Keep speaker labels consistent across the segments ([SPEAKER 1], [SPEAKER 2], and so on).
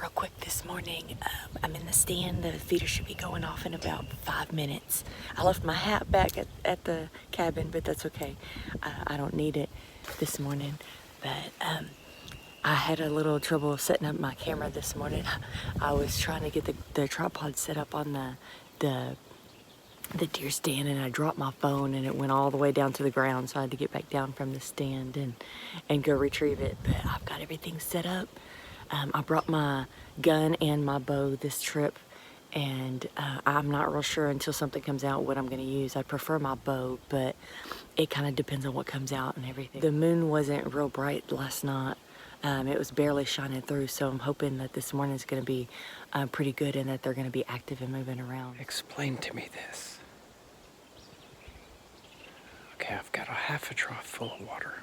[SPEAKER 1] real quick this morning. I'm in the stand. The feeder should be going off in about 5 minutes. I left my hat back at the cabin, but that's okay. I don't need it this morning. But I had a little trouble setting up my camera this morning. I was trying to get the tripod set up on the deer stand, and I dropped my phone and it went all the way down to the ground, so I had to get back down from the stand and go retrieve it. But I've got everything set up. I brought my gun and my bow this trip, and I'm not real sure until something comes out what I'm going to use. I prefer my bow, but it kind of depends on what comes out and everything. The moon wasn't real bright last night. It was barely shining through, so I'm hoping that this morning is going to be pretty good and that they're going to be active and moving around.
[SPEAKER 2] Explain to me this. Okay, I've got a half a trough full of water.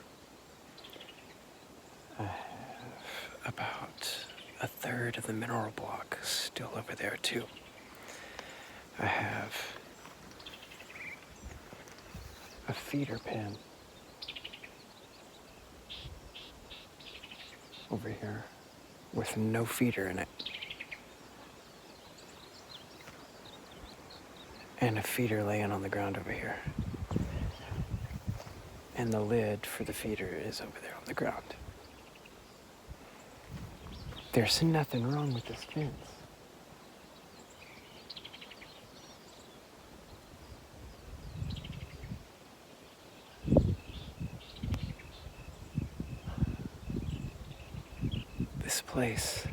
[SPEAKER 2] I have about a third of the mineral block still over there too. I have a feeder pen over here with no feeder in it. And a feeder laying on the ground over here. And the lid for the feeder is over there on the ground. There's nothing wrong with this fence. This place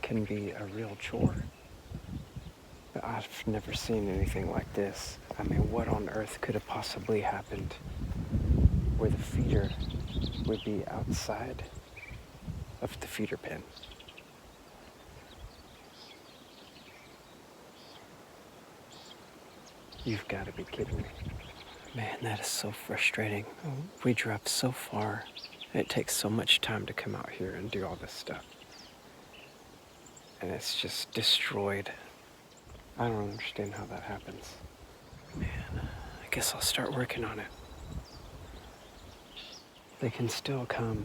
[SPEAKER 2] can be a real chore. But I've never seen anything like this. I mean, what on earth could have possibly happened where the feeder would be outside of the feeder pen? You've got to be kidding me. Man, that is so frustrating. We drive so far, and it takes so much time to come out here and do all this stuff. And it's just destroyed. I don't understand how that happens. Man, I guess I'll start working on it. They can still come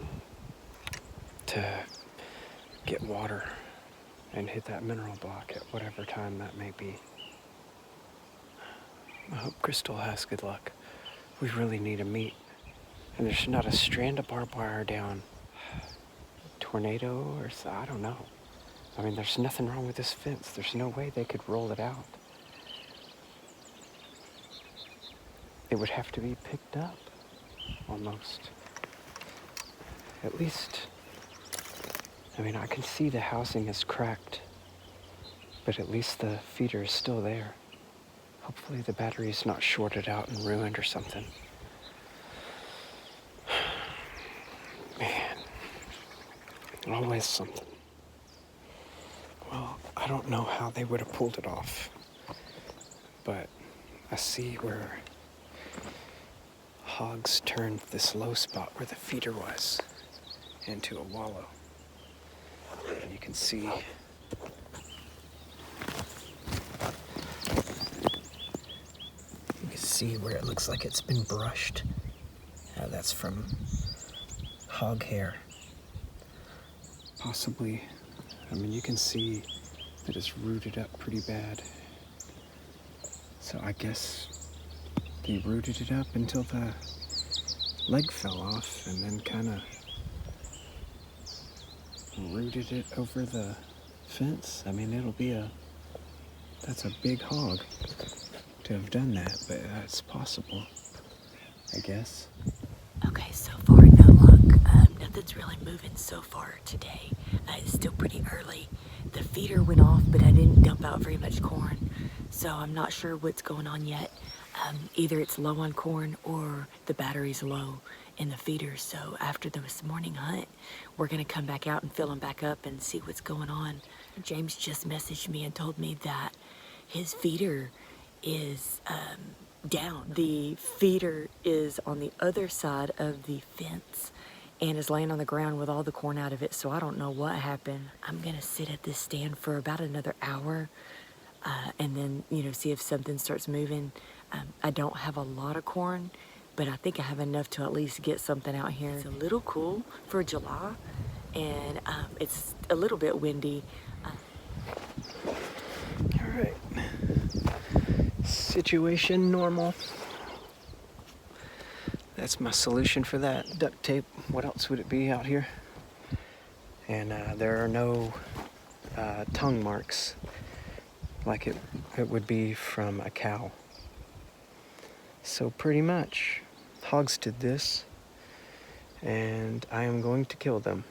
[SPEAKER 2] to get water and hit that mineral block at whatever time that may be. I hope Crystal has good luck. We really need a meet. And there's not a strand of barbed wire down. Tornado or so, I don't know. I mean, there's nothing wrong with this fence. There's no way they could roll it out. It would have to be picked up, almost. At least, I mean, I can see the housing is cracked, but at least the feeder is still there. Hopefully the battery's not shorted out and ruined or something. Man, always something. Well, I don't know how they would have pulled it off, but I see where hogs turned this low spot where the feeder was into a wallow. And you can see where it looks like it's been brushed. That's from hog hair. Possibly, I mean, you can see that it's rooted up pretty bad. So I guess they rooted it up until the leg fell off and then kind of rooted it over the fence. I mean, that's a big hog to have done that, but that's possible, I guess.
[SPEAKER 1] Okay, so far no luck. Nothing's really moving so far today. It's still pretty early. The feeder went off, but I didn't dump out very much corn, so I'm not sure what's going on yet. Either it's low on corn or the battery's low in the feeder. So after this morning hunt, we're gonna come back out and fill them back up and see what's going on. James just messaged me and told me that his feeder is down. The feeder is on the other side of the fence and is laying on the ground with all the corn out of it, so I don't know what happened. I'm gonna sit at this stand for about another hour and then, see if something starts moving. I don't have a lot of corn, but I think I have enough to at least get something out here. It's a little cool for July, and it's a little bit windy.
[SPEAKER 2] All right. Situation normal. That's my solution for that. Duct tape. What else would it be out here? And there are no tongue marks like it would be from a cow. So pretty much, hogs did this, and I am going to kill them.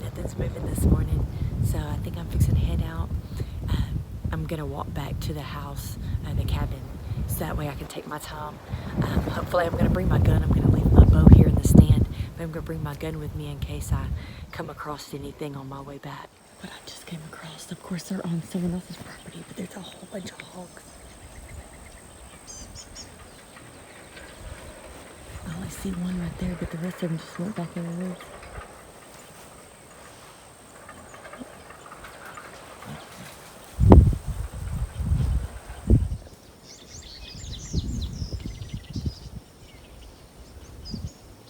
[SPEAKER 1] Nothing's moving this morning, so I think I'm fixing to head out. I'm gonna walk back to the house, the cabin, so that way I can take my time. Hopefully I'm gonna bring my gun. I'm gonna leave my bow here in the stand, but I'm gonna bring my gun with me in case I come across anything on my way back. What I just came across, of course they're on someone else's property, but there's a whole bunch of hogs. I only see one right there, but the rest of them just went back in the woods.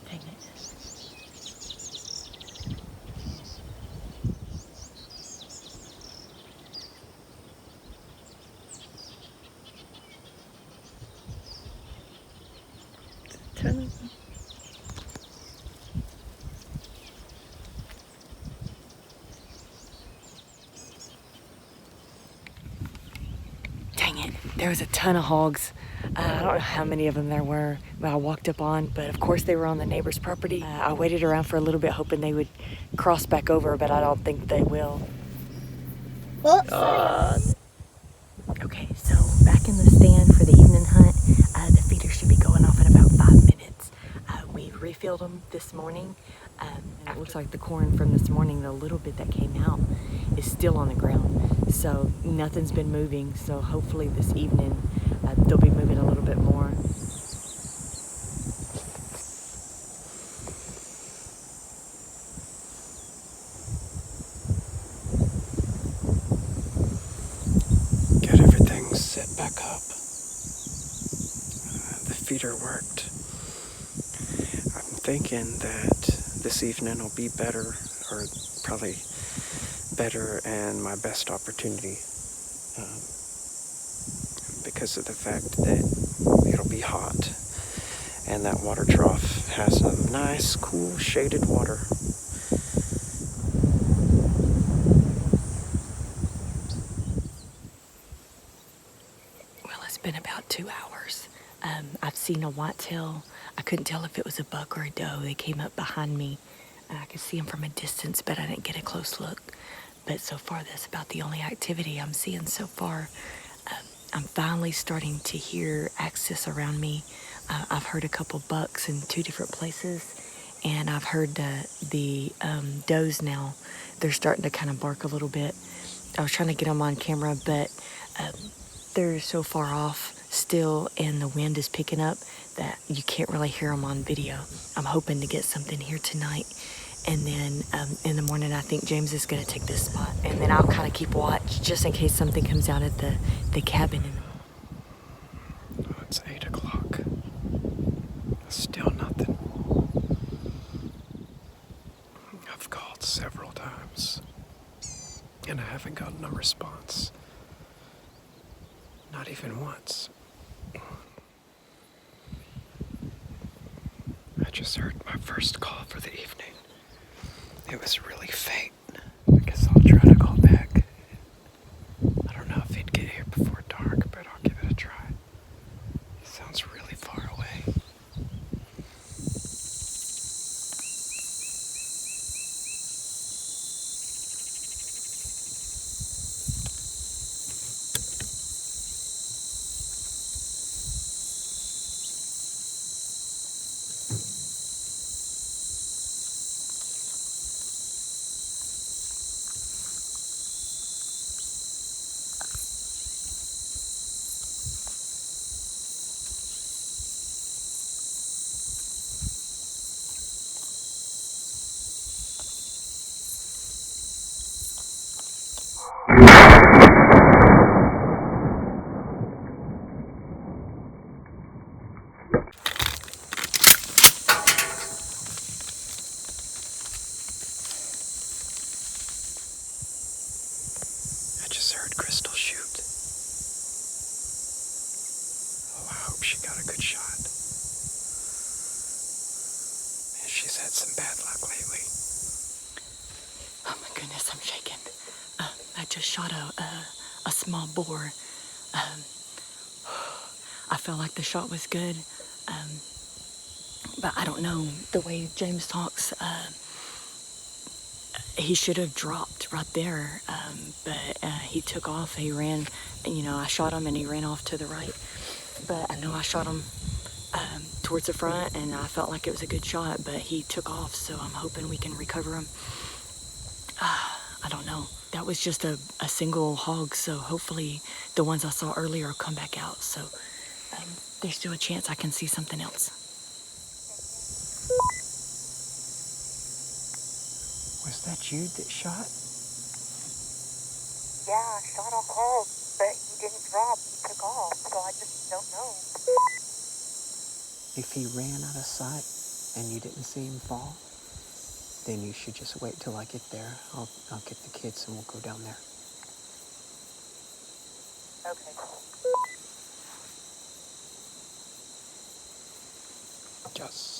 [SPEAKER 1] Dang it. Ton of them. Dang it, there was a ton of hogs. I don't know how many of them there were, but I walked up on, but of course they were on the neighbor's property. I waited around for a little bit hoping they would cross back over, but I don't think they will. Okay, so back in the stand for the evening hunt. The feeder should be going off in about 5 minutes. We refilled them this morning. And it looks like the corn from this morning, the little bit that came out, is still on the ground. So nothing's been moving. So hopefully this evening they'll be moving a little bit more.
[SPEAKER 2] Got everything set back up. The feeder worked. I'm thinking that this evening will be better, or probably better and my best opportunity, because of the fact that it'll be hot and that water trough has a nice, cool, shaded water.
[SPEAKER 1] Well, it's been about 2 hours. I've seen a whitetail. I couldn't tell if it was a buck or a doe. They came up behind me. I could see them from a distance, but I didn't get a close look. But so far, that's about the only activity I'm seeing so far. I'm finally starting to hear access around me. I've heard a couple bucks in 2 different places, and I've heard the does now. They're starting to kind of bark a little bit. I was trying to get them on camera, but they're so far off still, and the wind is picking up that you can't really hear them on video. I'm hoping to get something here tonight, and then in the morning I think James is going to take this spot, and then I'll kind of keep watch just in case something comes out at the cabin.
[SPEAKER 2] Oh, it's 8 o'clock. Still nothing. I've called several times, and I haven't gotten a response. Not even once. I just heard my first call for the evening. It was really faint. I guess I'll try to call back. I don't know if he'd get here before dark, but I'll give it a try. It sounds really far away. did Crystal shoot? Oh, I hope she got a good shot. Man, she's had some bad luck lately.
[SPEAKER 1] Oh my goodness, I'm shaking. I just shot a small boar. I felt like the shot was good, but I don't know. The way James talks, he should have dropped right there, but he took off. He ran. I shot him and he ran off to the right. But I know I shot him towards the front, and I felt like it was a good shot, but he took off, so I'm hoping we can recover him. I don't know. That was just a single hog, so hopefully the ones I saw earlier will come back out. So there's still a chance I can see something else.
[SPEAKER 2] Was that Jude that shot?
[SPEAKER 1] Yeah, I shot a hog, but he didn't drop. He took off, so I just don't know.
[SPEAKER 2] If he ran out of sight and you didn't see him fall, then you should just wait till I get there. I'll get the kids and we'll go down there.
[SPEAKER 1] Okay.
[SPEAKER 2] Just...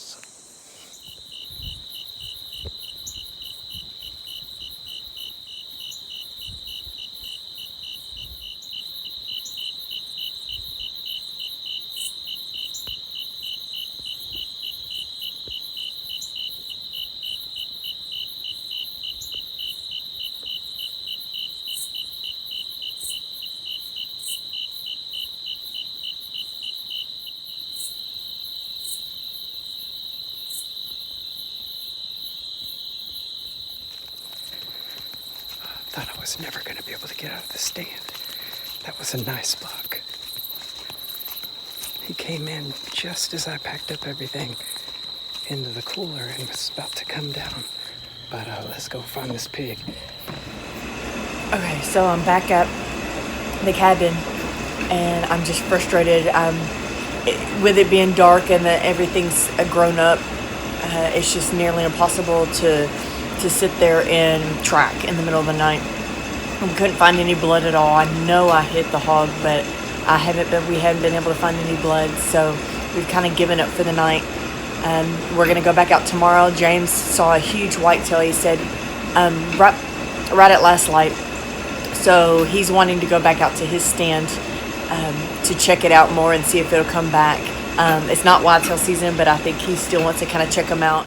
[SPEAKER 2] thought I was never going to be able to get out of the stand. That was a nice buck. He came in just as I packed up everything into the cooler and was about to come down. But let's go find this pig.
[SPEAKER 1] Okay, so I'm back at the cabin, and I'm just frustrated. With it being dark and that everything's grown up, it's just nearly impossible to sit there and track in the middle of the night. We couldn't find any blood at all. I know I hit the hog, but we haven't been able to find any blood, so we've kind of given up for the night. We're gonna go back out tomorrow. James saw a huge whitetail. He said right at last light. So he's wanting to go back out to his stand to check it out more and see if it'll come back. It's not whitetail season, but I think he still wants to kind of check them out.